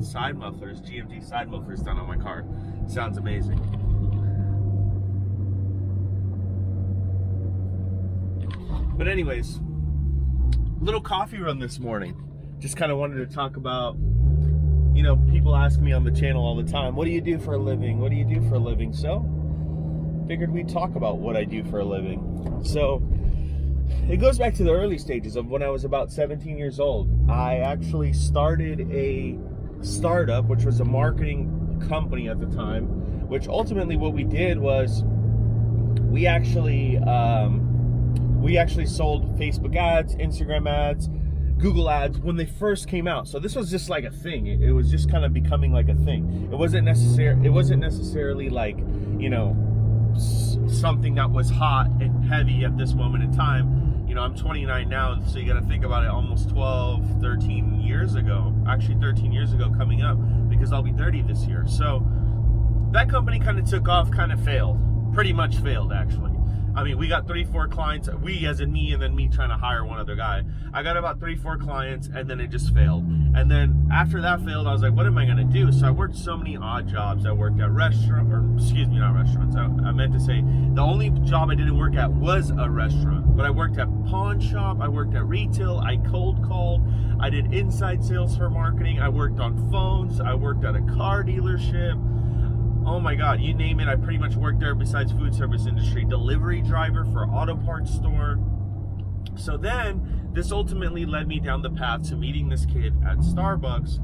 Side mufflers, GMT side mufflers done on my car. Sounds amazing. But anyways, little coffee run this morning. Just kind of wanted to talk about, you know, people ask me on the channel all the time, what do you do for a living? What do you do for a living? So, figured we'd talk about what I do for a living. So, it goes back to the early stages of when I was about 17 years old. I actually started a startup, which was a marketing company at the time, which ultimately what we did was we actually sold Facebook ads, Instagram ads, Google ads when they first came out. So this was just like a thing. It was just kind of becoming like a thing. It wasn't necessarily like, you know, something that was hot and heavy at this moment in time. You know, I'm 29 now, so you got to think about it, almost 12, 13 years ago, actually 13 years ago coming up, because I'll be 30 this year. So that company kind of took off, kind of failed, pretty much failed actually. I mean, we got 3-4 clients, we as in me, and then me trying to hire one other guy. I got about 3-4 clients, and then it just failed. And then after that failed, I was like, what am I gonna do? So I worked so many odd jobs. I worked at not restaurants. I meant to say, the only job I didn't work at was a restaurant. But I worked at pawn shop, I worked at retail, I cold called, I did inside sales for marketing, I worked on phones, I worked at a car dealership. Oh my God, you name it, I pretty much worked there besides food service industry. Delivery driver for auto parts store. So then, this ultimately led me down the path to meeting this kid at Starbucks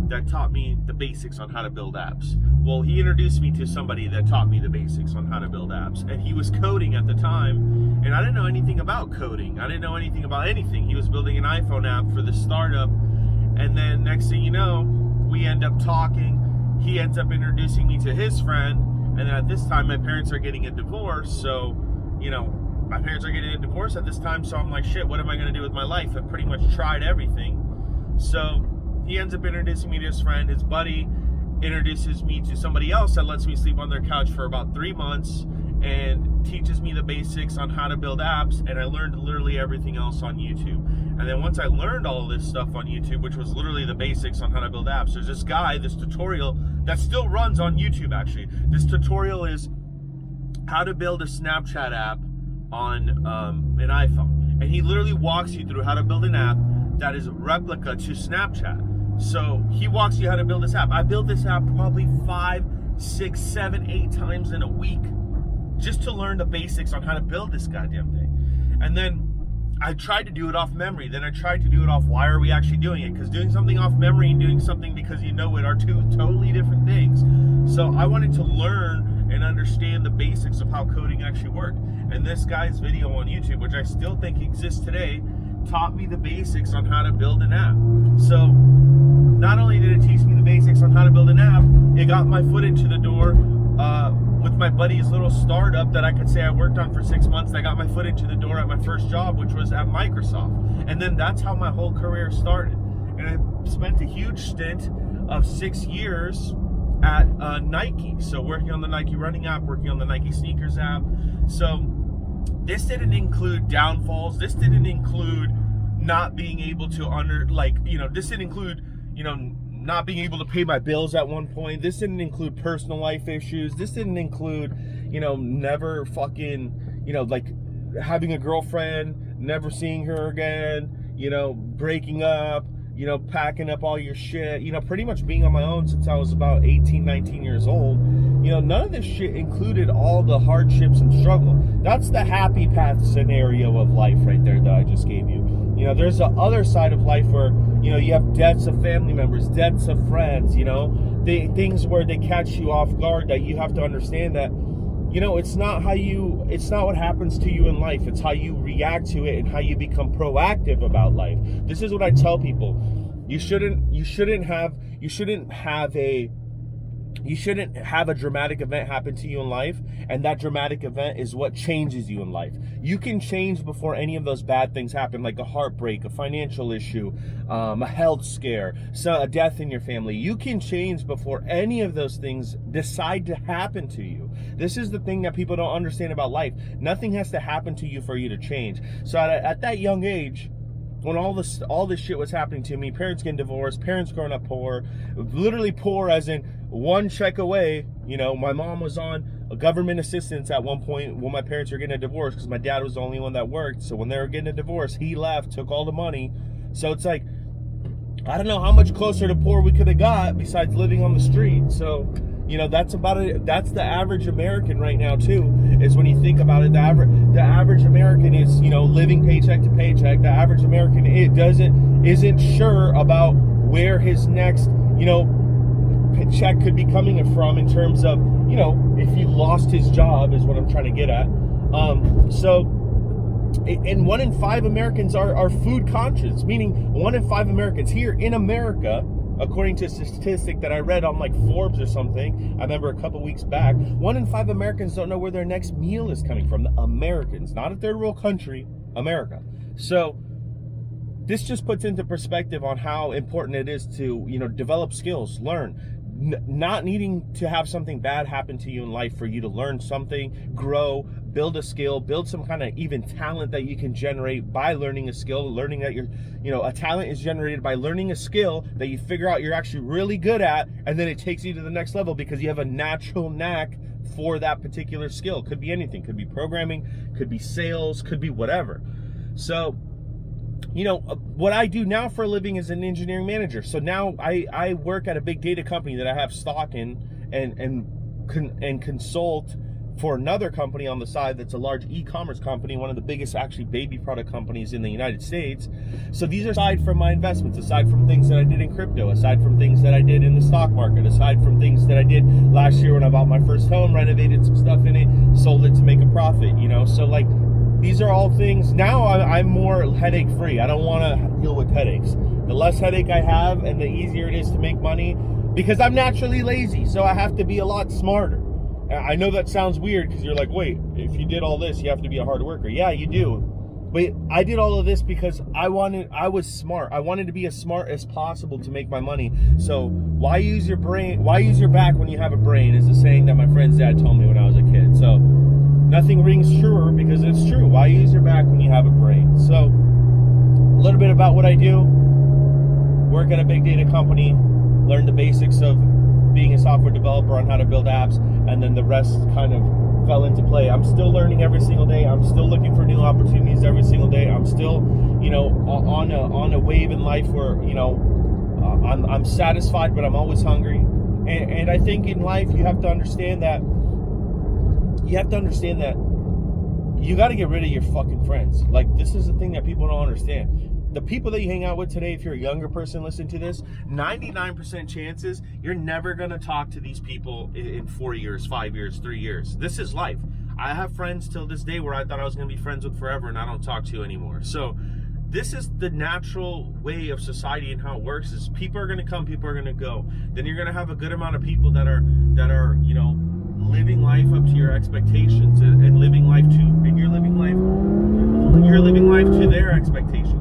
that taught me the basics on how to build apps. Well, he introduced me to somebody that taught me the basics on how to build apps. And he was coding at the time, and I didn't know anything about coding. I didn't know anything about anything. He was building an iPhone app for the startup. And then next thing you know, we end up talking. He ends up introducing me to his friend, and then at this time my parents are getting a divorce, so, you know, my parents are getting a divorce at this time, so I'm like, shit, what am I gonna do with my life? I've pretty much tried everything. So he ends up introducing me to his friend. His buddy introduces me to somebody else that lets me sleep on their couch for about 3 months and teaches me the basics on how to build apps, and I learned literally everything else on YouTube. And then once I learned all of this stuff on YouTube, which was literally the basics on how to build apps, there's this guy, this tutorial that still runs on YouTube actually. This tutorial is how to build a Snapchat app on an iPhone. And he literally walks you through how to build an app that is a replica to Snapchat. So he walks you how to build this app. I built this app probably 5, 6, 7, 8 times in a week just to learn the basics on how to build this goddamn thing. And then I tried to do it off memory. Then I tried to do it off, why are we actually doing it? Because doing something off memory and doing something because you know it are two totally different things. So I wanted to learn and understand the basics of how coding actually worked. And this guy's video on YouTube, which I still think exists today, taught me the basics on how to build an app. So not only did it teach me the basics on how to build an app, it got my foot into the door with my buddy's little startup that I could say I worked on for 6 months. I got my foot into the door at my first job, which was at Microsoft. And then that's how my whole career started. And I spent a huge stint of 6 years at Nike. So working on the Nike running app, working on the Nike sneakers app. So this didn't include downfalls. This didn't include not being able to this didn't include, not being able to pay my bills at one point. This didn't include personal life issues. This didn't include, never fucking, having a girlfriend, never seeing her again, breaking up, packing up all your shit, pretty much being on my own since I was about 18, 19 years old. None of this shit included all the hardships and struggle. That's the happy path scenario of life right there that I just gave you. You know, there's the other side of life where, you know, you have deaths of family members, deaths of friends, you know, things where they catch you off guard that you have to understand that, you know, it's not what happens to you in life. It's how you react to it and how you become proactive about life. This is what I tell people. You shouldn't have a dramatic event happen to you in life, and that dramatic event is what changes you in life. You can change before any of those bad things happen, like a heartbreak, a financial issue, a health scare, a death in your family. You can change before any of those things decide to happen to you. This is the thing that people don't understand about life. Nothing has to happen to you for you to change. So at that young age, when all this shit was happening to me, parents getting divorced, parents growing up poor, literally poor as in one check away. You know, my mom was on a government assistance at one point when my parents were getting a divorce because my dad was the only one that worked. So when they were getting a divorce, he left, took all the money. So it's like, I don't know how much closer to poor we could have got besides living on the street. So, you know, that's the average American right now too, is when you think about it, the average American is, you know, living paycheck to paycheck. The average American isn't sure about where his next, you know, check could be coming from in terms of, you know, if he lost his job is what I'm trying to get at. And 1 in 5 Americans are food conscious, meaning 1 in 5 Americans here in America, according to a statistic that I read on like Forbes or something, I remember a couple weeks back, 1 in 5 Americans don't know where their next meal is coming from. The Americans, not a third world country, America. So this just puts into perspective on how important it is to, you know, develop skills, learn. Not needing to have something bad happen to you in life for you to learn something, grow, build a skill, build some kind of even talent that you can generate by learning a skill, learning that a talent is generated by learning a skill that you figure out you're actually really good at, and then it takes you to the next level because you have a natural knack for that particular skill. Could be anything, could be programming, could be sales, could be whatever. So, you know, what I do now for a living is an engineering manager. So now I work at a big data company that I have stock in and consult for another company on the side that's a large e-commerce company, one of the biggest actually baby product companies in the United States. So these are aside from my investments, aside from things that I did in crypto, aside from things that I did in the stock market, aside from things that I did last year when I bought my first home, renovated some stuff in it, sold it to make a profit, you know. So like, these are all things. Now I'm more headache free. I don't want to deal with headaches. The less headache I have and the easier it is to make money, because I'm naturally lazy, so I have to be a lot smarter. I know that sounds weird because you're like, wait, if you did all this, you have to be a hard worker. Yeah, you do. But I did all of this because I was smart. I wanted to be as smart as possible to make my money. So why use your brain? Why use your back when you have a brain is a saying that my friend's dad told me when I was a kid. So nothing rings truer because it's true. Why use your back when you have a brain? So a little bit about what I do. Work at a big data company. Learn the basics of being a software developer on how to build apps, and then the rest kind of fell into play. I'm still learning every single day. I'm still looking for new opportunities every single day. I'm still, you know, on a wave in life where, you know, I'm satisfied, but I'm always hungry. And I think in life you have to understand that you got to get rid of your fucking friends. Like, this is the thing that people don't understand. The people that you hang out with today, if you're a younger person listening to this, 99% chances you're never going to talk to these people in 4 years, 5 years, 3 years. This is life. I have friends till this day where I thought I was going to be friends with forever and I don't talk to anymore. So this is the natural way of society and how it works is people are going to come, people are going to go. Then you're going to have a good amount of people that are, you know, living life up to your expectations and living life to, and you're living life to their expectations.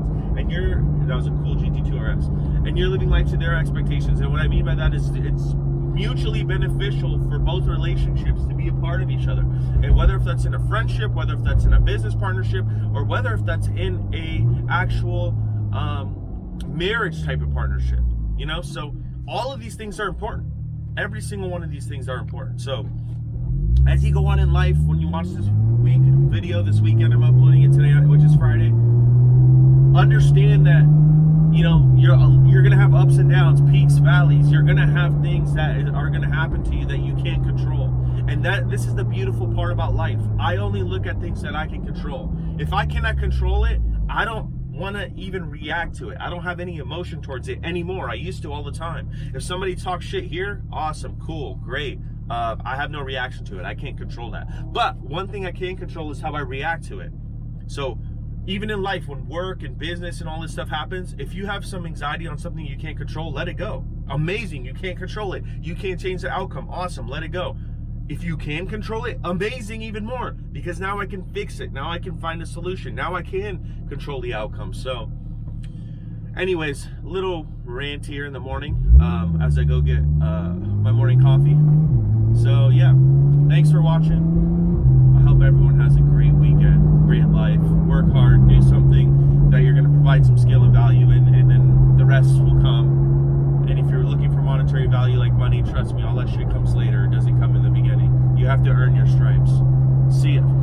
That was a cool GT2 RS. And you're living life to their expectations. And what I mean by that is it's mutually beneficial for both relationships to be a part of each other. And whether if that's in a friendship, whether if that's in a business partnership, or whether if that's in a actual marriage type of partnership, you know? So all of these things are important. Every single one of these things are important. So as you go on in life, when you watch this video this weekend, I'm uploading it today, which is Friday, understand that, you know, you're gonna have ups and downs, peaks, valleys. You're gonna have things that are gonna happen to you that you can't control. And this is the beautiful part about life. I only look at things that I can control. If I cannot control it, I don't want to even react to it. I don't have any emotion towards it anymore. I used to all the time. If somebody talks shit here, awesome, cool, great. I have no reaction to it. I can't control that. But one thing I can control is how I react to it. So even in life, when work and business and all this stuff happens, if you have some anxiety on something you can't control, let it go. Amazing, you can't control it. You can't change the outcome. Awesome, let it go. If you can control it, amazing even more, because now I can fix it. Now I can find a solution. Now I can control the outcome. So anyways, little rant here in the morning as I go get my morning coffee. So yeah, thanks for watching. I hope everyone has a great weekend, great life. Work hard, do something that you're going to provide some skill and value in, and then the rest will come. And if you're looking for monetary value like money, trust me, all that shit comes later. It doesn't come in the beginning. You have to earn your stripes. See ya.